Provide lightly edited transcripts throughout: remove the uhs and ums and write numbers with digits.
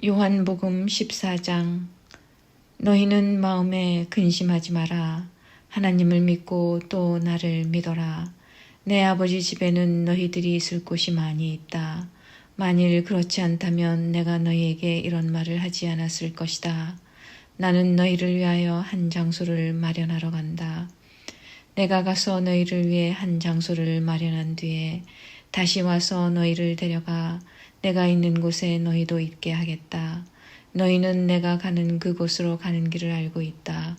요한복음 14장. 너희는 마음에 근심하지 마라. 하나님을 믿고 또 나를 믿어라. 내 아버지 집에는 너희들이 있을 곳이 많이 있다. 만일 그렇지 않다면 내가 너희에게 이런 말을 하지 않았을 것이다. 나는 너희를 위하여 한 장소를 마련하러 간다. 내가 가서 너희를 위해 한 장소를 마련한 뒤에 다시 와서 너희를 데려가 내가 있는 곳에 너희도 있게 하겠다. 너희는 내가 가는 그곳으로 가는 길을 알고 있다.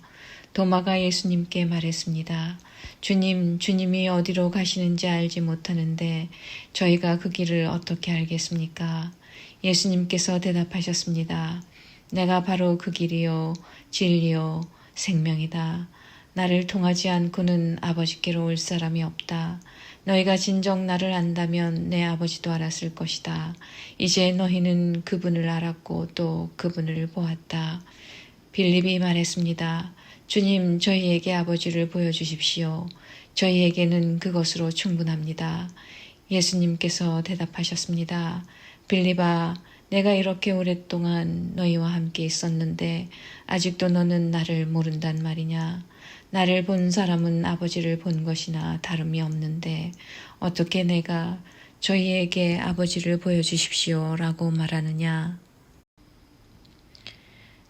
도마가 예수님께 말했습니다. 주님, 주님이 어디로 가시는지 알지 못하는데 저희가 그 길을 어떻게 알겠습니까? 예수님께서 대답하셨습니다. 내가 바로 그 길이요, 진리요, 생명이다. 나를 통하지 않고는 아버지께로 올 사람이 없다. 너희가 진정 나를 안다면 내 아버지도 알았을 것이다. 이제 너희는 그분을 알았고 또 그분을 보았다. 빌립이 말했습니다. 주님, 저희에게 아버지를 보여주십시오. 저희에게는 그것으로 충분합니다. 예수님께서 대답하셨습니다. 빌립아, 내가 이렇게 오랫동안 너희와 함께 있었는데 아직도 너는 나를 모른단 말이냐? 나를 본 사람은 아버지를 본 것이나 다름이 없는데 어떻게 내가 저희에게 아버지를 보여주십시오 라고 말하느냐?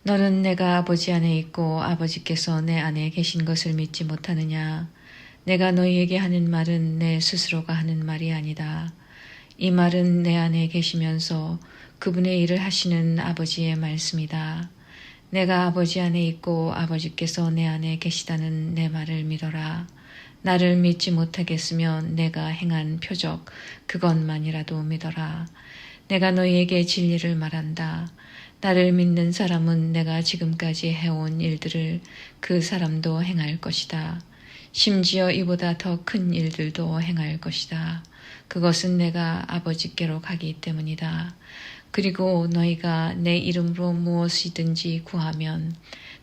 너는 내가 아버지 안에 있고 아버지께서 내 안에 계신 것을 믿지 못하느냐? 내가 너희에게 하는 말은 내 스스로가 하는 말이 아니다. 이 말은 내 안에 계시면서 그분의 일을 하시는 아버지의 말씀이다. 내가 아버지 안에 있고 아버지께서 내 안에 계시다는 내 말을 믿어라. 나를 믿지 못하겠으면 내가 행한 표적 그것만이라도 믿어라. 내가 너희에게 진리를 말한다. 나를 믿는 사람은 내가 지금까지 해온 일들을 그 사람도 행할 것이다. 심지어 이보다 더 큰 일들도 행할 것이다. 그것은 내가 아버지께로 가기 때문이다. 그리고 너희가 내 이름으로 무엇이든지 구하면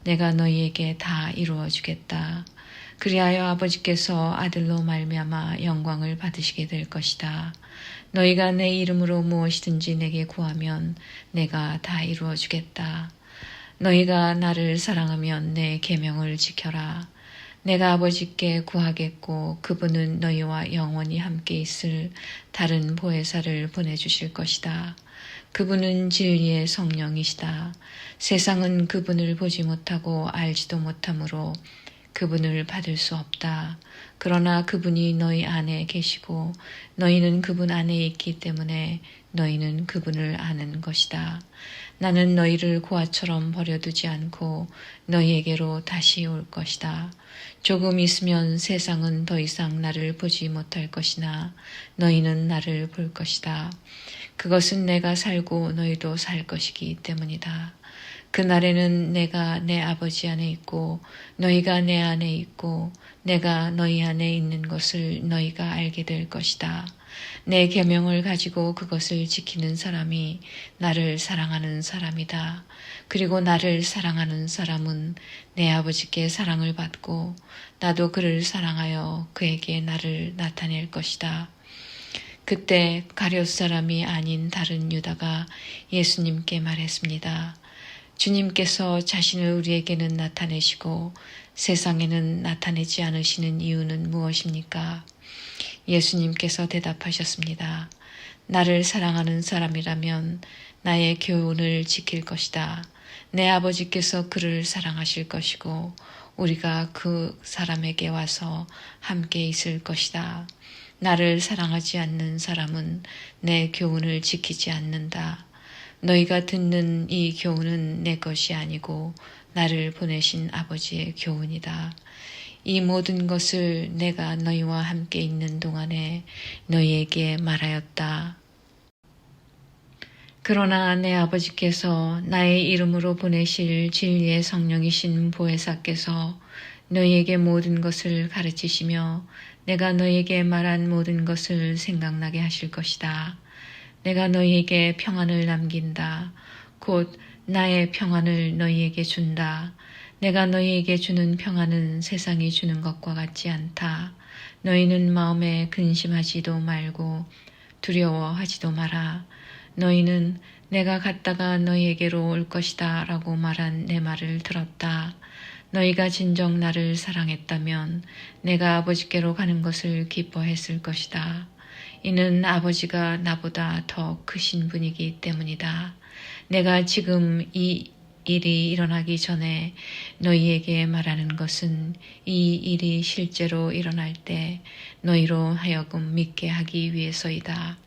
내가 너희에게 다 이루어 주겠다. 그리하여 아버지께서 아들로 말미암아 영광을 받으시게 될 것이다. 너희가 내 이름으로 무엇이든지 내게 구하면 내가 다 이루어 주겠다. 너희가 나를 사랑하면 내 계명을 지켜라. 내가 아버지께 구하겠고 그분은 너희와 영원히 함께 있을 다른 보혜사를 보내주실 것이다. 그분은 진리의 성령이시다. 세상은 그분을 보지 못하고 알지도 못하므로 그분을 받을 수 없다. 그러나 그분이 너희 안에 계시고 너희는 그분 안에 있기 때문에 너희는 그분을 아는 것이다. 나는 너희를 고아처럼 버려두지 않고 너희에게로 다시 올 것이다. 조금 있으면 세상은 더 이상 나를 보지 못할 것이나 너희는 나를 볼 것이다. 그것은 내가 살고 너희도 살 것이기 때문이다. 그날에는 내가 내 아버지 안에 있고 너희가 내 안에 있고 내가 너희 안에 있는 것을 너희가 알게 될 것이다. 내 계명을 가지고 그것을 지키는 사람이 나를 사랑하는 사람이다. 그리고 나를 사랑하는 사람은 내 아버지께 사랑을 받고 나도 그를 사랑하여 그에게 나를 나타낼 것이다. 그때 가룟 사람이 아닌 다른 유다가 예수님께 말했습니다. 주님께서 자신을 우리에게는 나타내시고 세상에는 나타내지 않으시는 이유는 무엇입니까? 예수님께서 대답하셨습니다. 나를 사랑하는 사람이라면 나의 교훈을 지킬 것이다. 내 아버지께서 그를 사랑하실 것이고 우리가 그 사람에게 와서 함께 있을 것이다. 나를 사랑하지 않는 사람은 내 교훈을 지키지 않는다. 너희가 듣는 이 교훈은 내 것이 아니고 나를 보내신 아버지의 교훈이다. 이 모든 것을 내가 너희와 함께 있는 동안에 너희에게 말하였다. 그러나 내 아버지께서 나의 이름으로 보내실 진리의 성령이신 보혜사께서 너희에게 모든 것을 가르치시며 내가 너희에게 말한 모든 것을 생각나게 하실 것이다. 내가 너희에게 평안을 남긴다. 곧 나의 평안을 너희에게 준다. 내가 너희에게 주는 평안은 세상이 주는 것과 같지 않다. 너희는 마음에 근심하지도 말고 두려워하지도 마라. 너희는 내가 갔다가 너희에게로 올 것이다 라고 말한 내 말을 들었다. 너희가 진정 나를 사랑했다면 내가 아버지께로 가는 것을 기뻐했을 것이다. 이는 아버지가 나보다 더 크신 분이기 때문이다. 내가 지금 이 일이 일어나기 전에 너희에게 말하는 것은 이 일이 실제로 일어날 때 너희로 하여금 믿게 하기 위해서이다.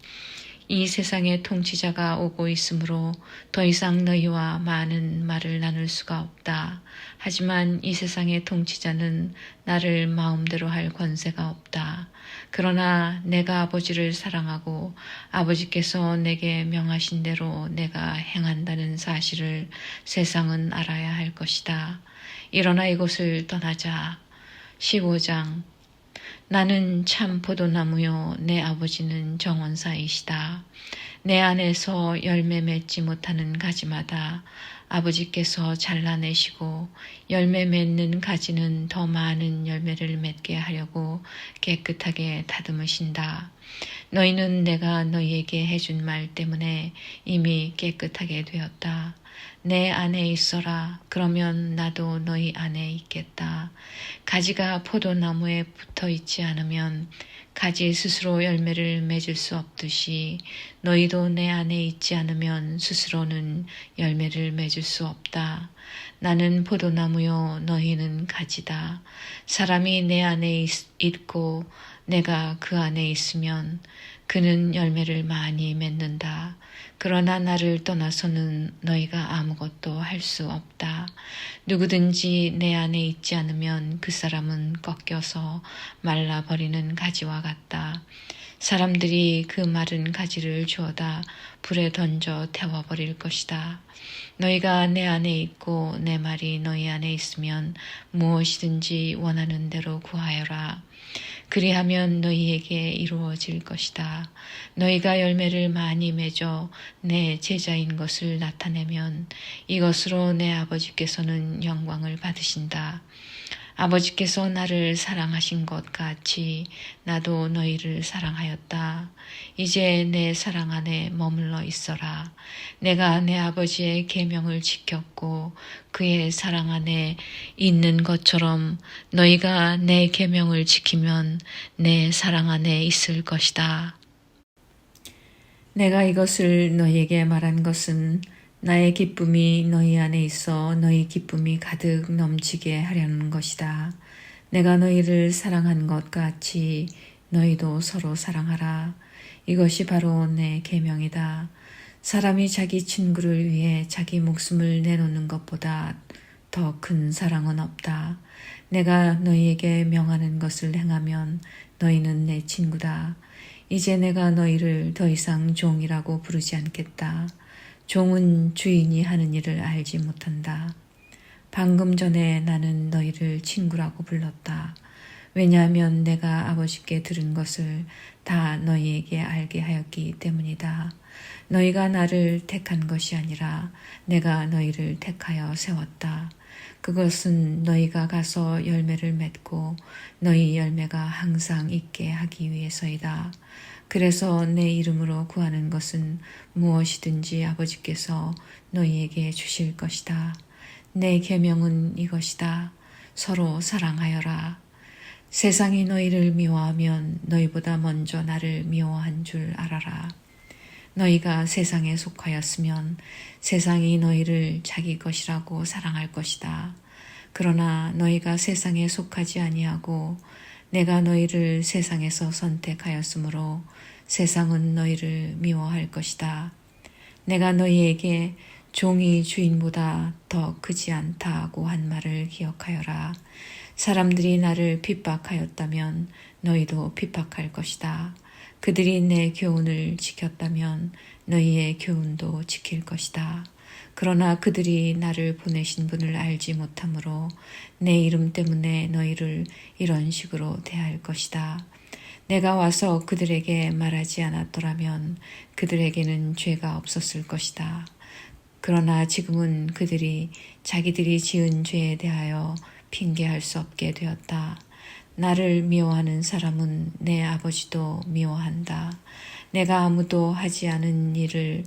이 세상의 통치자가 오고 있으므로 더 이상 너희와 많은 말을 나눌 수가 없다. 하지만 이 세상의 통치자는 나를 마음대로 할 권세가 없다. 그러나 내가 아버지를 사랑하고 아버지께서 내게 명하신 대로 내가 행한다는 사실을 세상은 알아야 할 것이다. 일어나 이곳을 떠나자. 15장. 나는 참 포도나무요 내 아버지는 정원사이시다. 내 안에서 열매 맺지 못하는 가지마다 아버지께서 잘라내시고 열매 맺는 가지는 더 많은 열매를 맺게 하려고 깨끗하게 다듬으신다. 너희는 내가 너희에게 해준 말 때문에 이미 깨끗하게 되었다. 내 안에 있어라. 그러면 나도 너희 안에 있겠다. 가지가 포도나무에 붙어 있지 않으면 가지 스스로 열매를 맺을 수 없듯이 너희도 내 안에 있지 않으면 스스로는 열매를 맺을 수 없다. 나는 포도나무요 너희는 가지다. 사람이 내 안에 있고 내가 그 안에 있으면 그는 열매를 많이 맺는다. 그러나 나를 떠나서는 너희가 아무것도 할 수 없다. 누구든지 내 안에 있지 않으면 그 사람은 꺾여서 말라버리는 가지와 같다. 사람들이 그 마른 가지를 주워다 불에 던져 태워버릴 것이다. 너희가 내 안에 있고 내 말이 너희 안에 있으면 무엇이든지 원하는 대로 구하여라. 그리하면 너희에게 이루어질 것이다. 너희가 열매를 많이 맺어 내 제자인 것을 나타내면 이것으로 내 아버지께서는 영광을 받으신다. 아버지께서 나를 사랑하신 것 같이 나도 너희를 사랑하였다. 이제 내 사랑 안에 머물러 있어라. 내가 내 아버지의 계명을 지켰고 그의 사랑 안에 있는 것처럼 너희가 내 계명을 지키면 내 사랑 안에 있을 것이다. 내가 이것을 너희에게 말한 것은 나의 기쁨이 너희 안에 있어 너희 기쁨이 가득 넘치게 하려는 것이다. 내가 너희를 사랑한 것 같이 너희도 서로 사랑하라. 이것이 바로 내 계명이다. 사람이 자기 친구를 위해 자기 목숨을 내놓는 것보다 더 큰 사랑은 없다. 내가 너희에게 명하는 것을 행하면 너희는 내 친구다. 이제 내가 너희를 더 이상 종이라고 부르지 않겠다. 종은 주인이 하는 일을 알지 못한다. 방금 전에 나는 너희를 친구라고 불렀다. 왜냐하면 내가 아버지께 들은 것을 다 너희에게 알게 하였기 때문이다. 너희가 나를 택한 것이 아니라 내가 너희를 택하여 세웠다. 그것은 너희가 가서 열매를 맺고 너희 열매가 항상 있게 하기 위해서이다. 그래서 내 이름으로 구하는 것은 무엇이든지 아버지께서 너희에게 주실 것이다. 내 계명은 이것이다. 서로 사랑하여라. 세상이 너희를 미워하면 너희보다 먼저 나를 미워한 줄 알아라. 너희가 세상에 속하였으면 세상이 너희를 자기 것이라고 사랑할 것이다. 그러나 너희가 세상에 속하지 아니하고 내가 너희를 세상에서 선택하였으므로 세상은 너희를 미워할 것이다. 내가 너희에게 종이 주인보다 더 크지 않다고 한 말을 기억하여라. 사람들이 나를 핍박하였다면 너희도 핍박할 것이다. 그들이 내 교훈을 지켰다면 너희의 교훈도 지킬 것이다. 그러나 그들이 나를 보내신 분을 알지 못하므로 내 이름 때문에 너희를 이런 식으로 대할 것이다. 내가 와서 그들에게 말하지 않았더라면 그들에게는 죄가 없었을 것이다. 그러나 지금은 그들이 자기들이 지은 죄에 대하여 핑계할 수 없게 되었다. 나를 미워하는 사람은 내 아버지도 미워한다. 내가 아무도 하지 않은 일을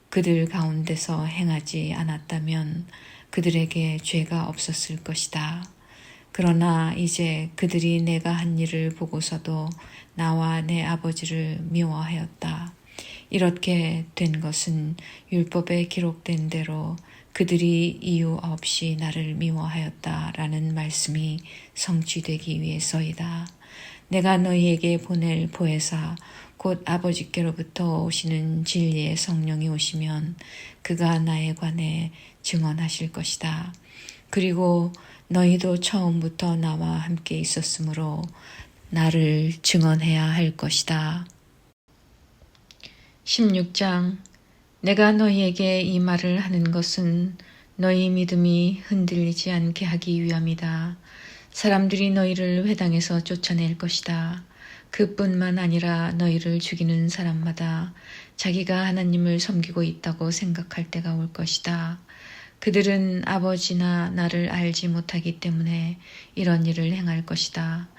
그들 가운데서 행하지 않았다면 그들에게 죄가 없었을 것이다. 그러나 이제 그들이 내가 한 일을 보고서도 나와 내 아버지를 미워하였다. 이렇게 된 것은 율법에 기록된 대로 그들이 이유 없이 나를 미워하였다라는 말씀이 성취되기 위해서이다. 내가 너희에게 보낼 보혜사 곧 아버지께로부터 오시는 진리의 성령이 오시면 그가 나에 관해 증언하실 것이다. 그리고 너희도 처음부터 나와 함께 있었으므로 나를 증언해야 할 것이다. 16장 내가 너희에게 이 말을 하는 것은 너희 믿음이 흔들리지 않게 하기 위함이다. 사람들이 너희를 회당에서 쫓아낼 것이다. 그뿐만 아니라 너희를 죽이는 사람마다 자기가 하나님을 섬기고 있다고 생각할 때가 올 것이다. 그들은 아버지나 나를 알지 못하기 때문에 이런 일을 행할 것이다.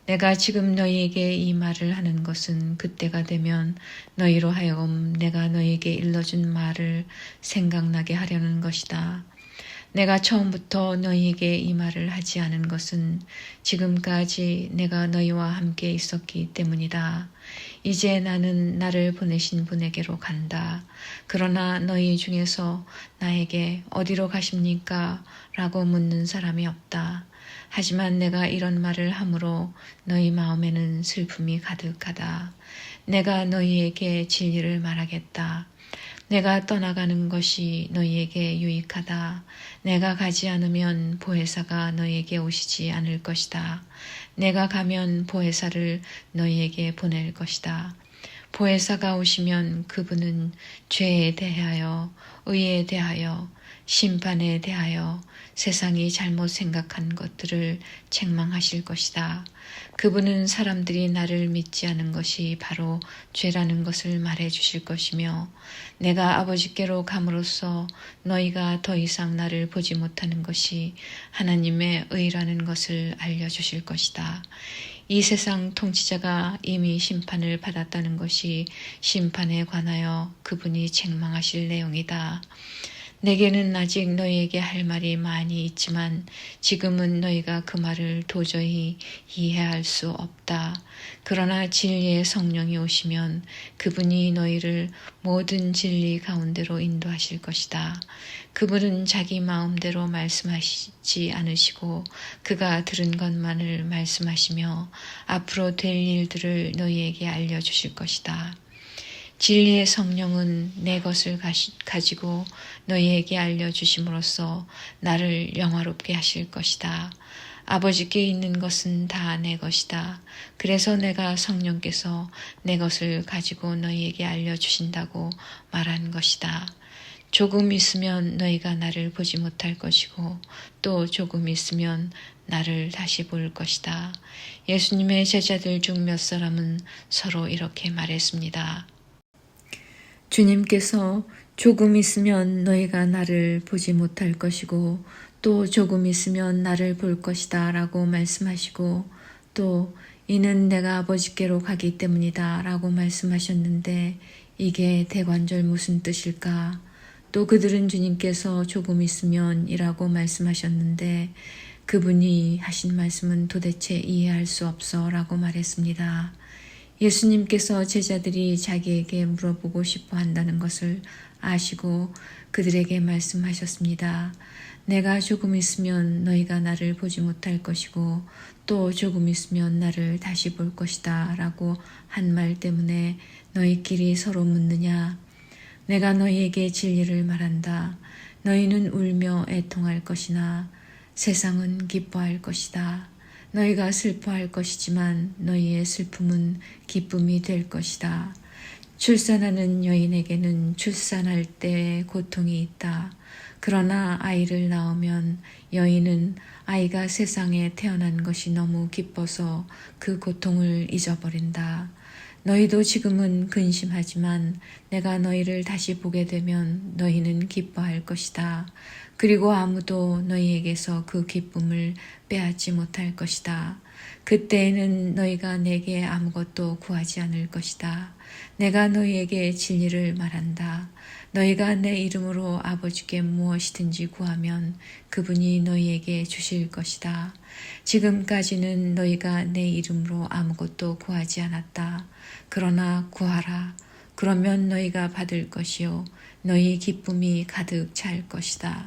내가 지금 너희에게 이 말을 하는 것은 그때가 되면 너희로 하여금 내가 너희에게 일러준 말을 생각나게 하려는 것이다. 내가 처음부터 너희에게 이 말을 하지 않은 것은 지금까지 내가 너희와 함께 있었기 때문이다. 이제 나는 나를 보내신 분에게로 간다. 그러나 너희 중에서 나에게 어디로 가십니까? 라고 묻는 사람이 없다. 하지만 내가 이런 말을 함으로 너희 마음에는 슬픔이 가득하다. 내가 너희에게 진리를 말하겠다. 내가 떠나가는 것이 너희에게 유익하다. 내가 가지 않으면 보혜사가 너희에게 오시지 않을 것이다. 내가 가면 보혜사를 너희에게 보낼 것이다. 보혜사가 오시면 그분은 죄에 대하여, 의에 대하여, 심판에 대하여 세상이 잘못 생각한 것들을 책망하실 것이다. 그분은 사람들이 나를 믿지 않은 것이 바로 죄라는 것을 말해 주실 것이며 내가 아버지께로 감으로써 너희가 더 이상 나를 보지 못하는 것이 하나님의 의라는 것을 알려주실 것이다. 이 세상 통치자가 이미 심판을 받았다는 것이 심판에 관하여 그분이 책망하실 내용이다. 내게는 아직 너희에게 할 말이 많이 있지만 지금은 너희가 그 말을 도저히 이해할 수 없다. 그러나 진리의 성령이 오시면 그분이 너희를 모든 진리 가운데로 인도하실 것이다. 그분은 자기 마음대로 말씀하시지 않으시고 그가 들은 것만을 말씀하시며 앞으로 될 일들을 너희에게 알려주실 것이다. 진리의 성령은 내 것을 가지고 너희에게 알려주심으로써 나를 영화롭게 하실 것이다. 아버지께 있는 것은 다 내 것이다. 그래서 내가 성령께서 내 것을 가지고 너희에게 알려주신다고 말한 것이다. 조금 있으면 너희가 나를 보지 못할 것이고 또 조금 있으면 나를 다시 볼 것이다. 예수님의 제자들 중 몇 사람은 서로 이렇게 말했습니다. 주님께서 조금 있으면 너희가 나를 보지 못할 것이고 또 조금 있으면 나를 볼 것이다 라고 말씀하시고 또 이는 내가 아버지께로 가기 때문이다 라고 말씀하셨는데 이게 대관절 무슨 뜻일까? 또 그들은 주님께서 조금 있으면 이라고 말씀하셨는데 그분이 하신 말씀은 도대체 이해할 수 없어 라고 말했습니다. 예수님께서 제자들이 자기에게 물어보고 싶어 한다는 것을 아시고 그들에게 말씀하셨습니다. 내가 조금 있으면 너희가 나를 보지 못할 것이고 또 조금 있으면 나를 다시 볼 것이다 라고 한 말 때문에 너희끼리 서로 묻느냐? 내가 너희에게 진리를 말한다. 너희는 울며 애통할 것이나 세상은 기뻐할 것이다. 너희가 슬퍼할 것이지만 너희의 슬픔은 기쁨이 될 것이다. 출산하는 여인에게는 출산할 때 고통이 있다. 그러나 아이를 낳으면 여인은 아이가 세상에 태어난 것이 너무 기뻐서 그 고통을 잊어버린다. 너희도 지금은 근심하지만 내가 너희를 다시 보게 되면 너희는 기뻐할 것이다. 그리고 아무도 너희에게서 그 기쁨을 빼앗지 못할 것이다. 그때에는 너희가 내게 아무것도 구하지 않을 것이다. 내가 너희에게 진리를 말한다. 너희가 내 이름으로 아버지께 무엇이든지 구하면 그분이 너희에게 주실 것이다. 지금까지는 너희가 내 이름으로 아무것도 구하지 않았다. 그러나 구하라. 그러면 너희가 받을 것이요 너희 기쁨이 가득 찰 것이다.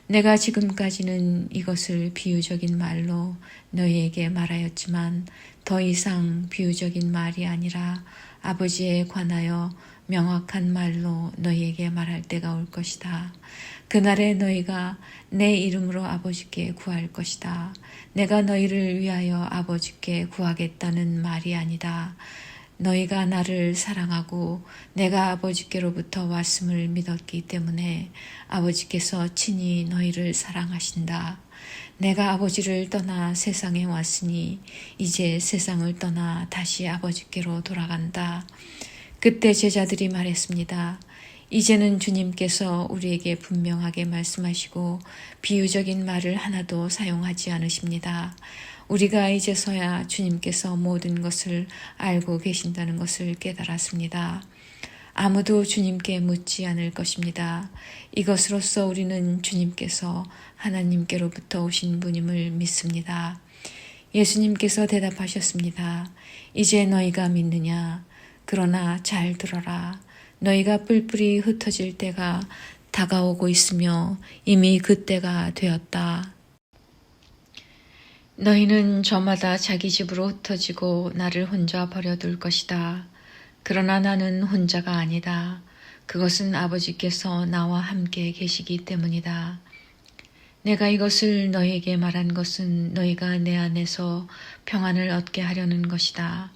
내가 지금까지는 이것을 비유적인 말로 너희에게 말하였지만 더 이상 비유적인 말이 아니라 아버지에 관하여 명확한 말로 너희에게 말할 때가 올 것이다. 그날에 너희가 내 이름으로 아버지께 구할 것이다. 내가 너희를 위하여 아버지께 구하겠다는 말이 아니다. 너희가 나를 사랑하고 내가 아버지께로부터 왔음을 믿었기 때문에 아버지께서 친히 너희를 사랑하신다. 내가 아버지를 떠나 세상에 왔으니 이제 세상을 떠나 다시 아버지께로 돌아간다. 그때 제자들이 말했습니다. 이제는 주님께서 우리에게 분명하게 말씀하시고 비유적인 말을 하나도 사용하지 않으십니다. 우리가 이제서야 주님께서 모든 것을 알고 계신다는 것을 깨달았습니다. 아무도 주님께 묻지 않을 것입니다. 이것으로써 우리는 주님께서 하나님께로부터 오신 분임을 믿습니다. 예수님께서 대답하셨습니다. 이제 너희가 믿느냐? 그러나 잘 들어라. 너희가 뿔뿔이 흩어질 때가 다가오고 있으며 이미 그때가 되었다. 너희는 저마다 자기 집으로 흩어지고 나를 혼자 버려둘 것이다. 그러나 나는 혼자가 아니다. 그것은 아버지께서 나와 함께 계시기 때문이다. 내가 이것을 너희에게 말한 것은 너희가 내 안에서 평안을 얻게 하려는 것이다.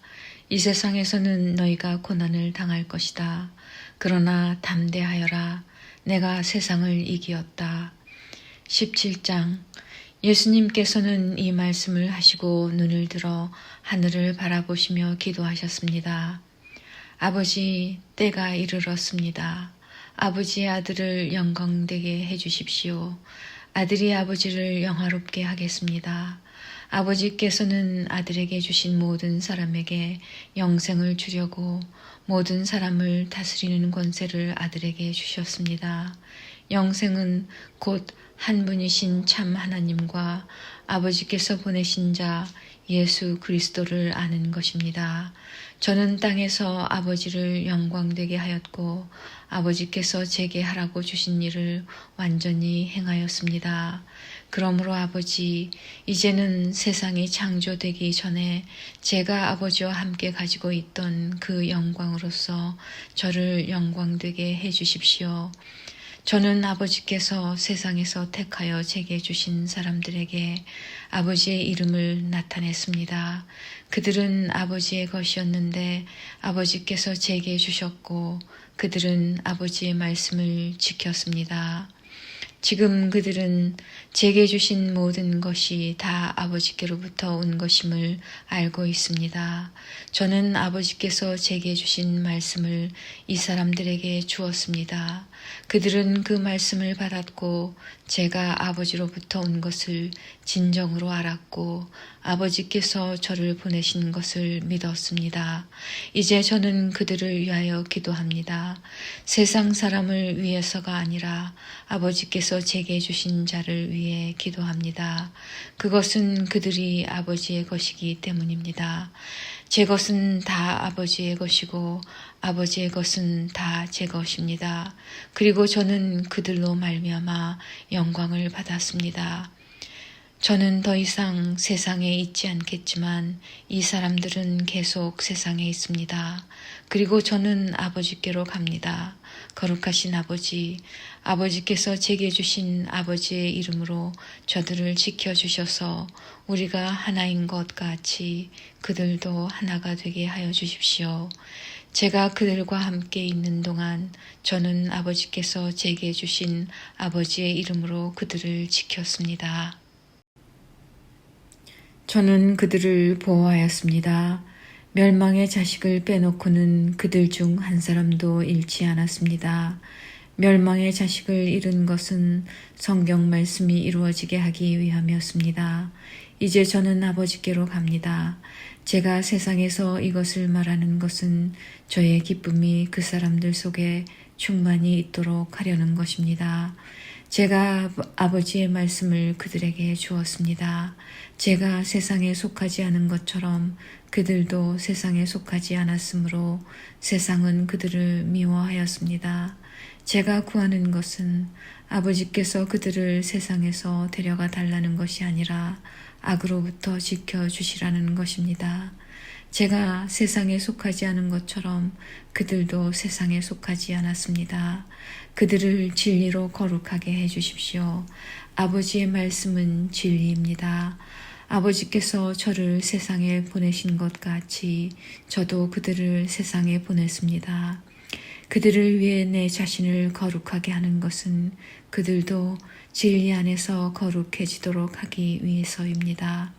이 세상에서는 너희가 고난을 당할 것이다. 그러나 담대하여라. 내가 세상을 이기었다. 17장 예수님께서는 이 말씀을 하시고 눈을 들어 하늘을 바라보시며 기도하셨습니다. 아버지, 때가 이르렀습니다. 아버지의 아들을 영광되게 해주십시오. 아들이 아버지를 영화롭게 하겠습니다. 아버지께서는 아들에게 주신 모든 사람에게 영생을 주려고 모든 사람을 다스리는 권세를 아들에게 주셨습니다. 영생은 곧 한 분이신 참 하나님과 아버지께서 보내신 자 예수 그리스도를 아는 것입니다. 저는 땅에서 아버지를 영광되게 하였고 아버지께서 제게 하라고 주신 일을 완전히 행하였습니다. 그러므로 아버지, 이제는 세상이 창조되기 전에 제가 아버지와 함께 가지고 있던 그 영광으로서 저를 영광되게 해주십시오. 저는 아버지께서 세상에서 택하여 제게 주신 사람들에게 아버지의 이름을 나타냈습니다. 그들은 아버지의 것이었는데 아버지께서 제게 주셨고 그들은 아버지의 말씀을 지켰습니다. 지금 그들은 제게 주신 모든 것이 다 아버지께로부터 온 것임을 알고 있습니다. 저는 아버지께서 제게 주신 말씀을 이 사람들에게 주었습니다. 그들은 그 말씀을 받았고 제가 아버지로부터 온 것을 진정으로 알았고 아버지께서 저를 보내신 것을 믿었습니다. 이제 저는 그들을 위하여 기도합니다. 세상 사람을 위해서가 아니라 아버지께서 제게 주신 자를 위해 기도합니다. 그것은 그들이 아버지의 것이기 때문입니다. 제 것은 다 아버지의 것이고 아버지의 것은 다 제 것입니다. 그리고 저는 그들로 말미암아 영광을 받았습니다. 저는 더 이상 세상에 있지 않겠지만 이 사람들은 계속 세상에 있습니다. 그리고 저는 아버지께로 갑니다. 거룩하신 아버지, 아버지께서 제게 주신 아버지의 이름으로 저들을 지켜주셔서 우리가 하나인 것 같이 그들도 하나가 되게 하여 주십시오. 제가 그들과 함께 있는 동안 저는 아버지께서 제게 주신 아버지의 이름으로 그들을 지켰습니다. 저는 그들을 보호하였습니다. 멸망의 자식을 빼놓고는 그들 중 한 사람도 잃지 않았습니다. 멸망의 자식을 잃은 것은 성경 말씀이 이루어지게 하기 위함이었습니다. 이제 저는 아버지께로 갑니다. 제가 세상에서 이것을 말하는 것은 저의 기쁨이 그 사람들 속에 충만히 있도록 하려는 것입니다. 제가 아버지의 말씀을 그들에게 주었습니다. 제가 세상에 속하지 않은 것처럼 그들도 세상에 속하지 않았으므로 세상은 그들을 미워하였습니다. 제가 구하는 것은 아버지께서 그들을 세상에서 데려가 달라는 것이 아니라 악으로부터 지켜주시라는 것입니다. 제가 세상에 속하지 않은 것처럼 그들도 세상에 속하지 않았습니다. 그들을 진리로 거룩하게 해주십시오. 아버지의 말씀은 진리입니다. 아버지께서 저를 세상에 보내신 것 같이 저도 그들을 세상에 보냈습니다. 그들을 위해 내 자신을 거룩하게 하는 것은 그들도 진리 안에서 거룩해지도록 하기 위해서입니다.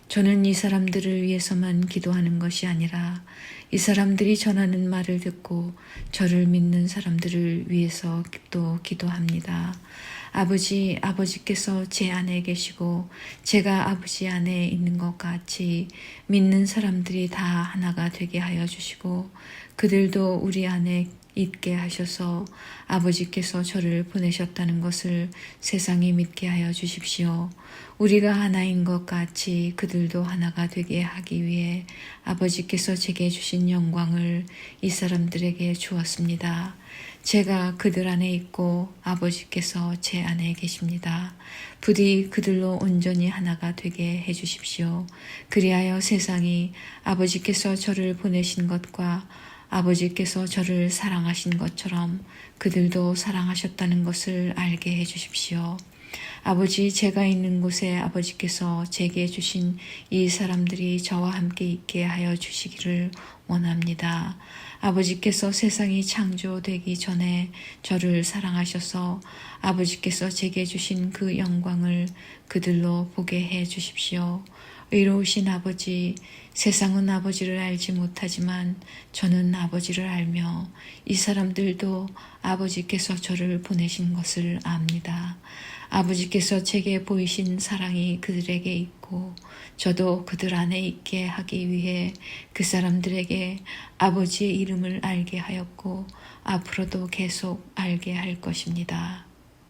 저는 이 사람들을 위해서만 기도하는 것이 아니라 이 사람들이 전하는 말을 듣고 저를 믿는 사람들을 위해서 또 기도합니다. 아버지께서 제 안에 계시고 제가 아버지 안에 있는 것 같이 믿는 사람들이 다 하나가 되게 하여 주시고 그들도 우리 안에 있게 하셔서 아버지께서 저를 보내셨다는 것을 세상이 믿게 하여 주십시오. 우리가 하나인 것 같이 그들도 하나가 되게 하기 위해 아버지께서 제게 주신 영광을 이 사람들에게 주었습니다. 제가 그들 안에 있고 아버지께서 제 안에 계십니다. 부디 그들로 온전히 하나가 되게 해주십시오. 그리하여 세상이 아버지께서 저를 보내신 것과 아버지께서 저를 사랑하신 것처럼 그들도 사랑하셨다는 것을 알게 해주십시오. 아버지, 제가 있는 곳에 아버지께서 제게 주신 이 사람들이 저와 함께 있게 하여 주시기를 원합니다. 아버지께서 세상이 창조되기 전에 저를 사랑하셔서 아버지께서 제게 주신 그 영광을 그들로 보게 해 주십시오. 의로우신 아버지, 세상은 아버지를 알지 못하지만 저는 아버지를 알며 이 사람들도 아버지께서 저를 보내신 것을 압니다. 아버지께서 제게 보이신 사랑이 그들에게 있고 저도 그들 안에 있게 하기 위해 그 사람들에게 아버지의 이름을 알게 하였고 앞으로도 계속 알게 할 것입니다.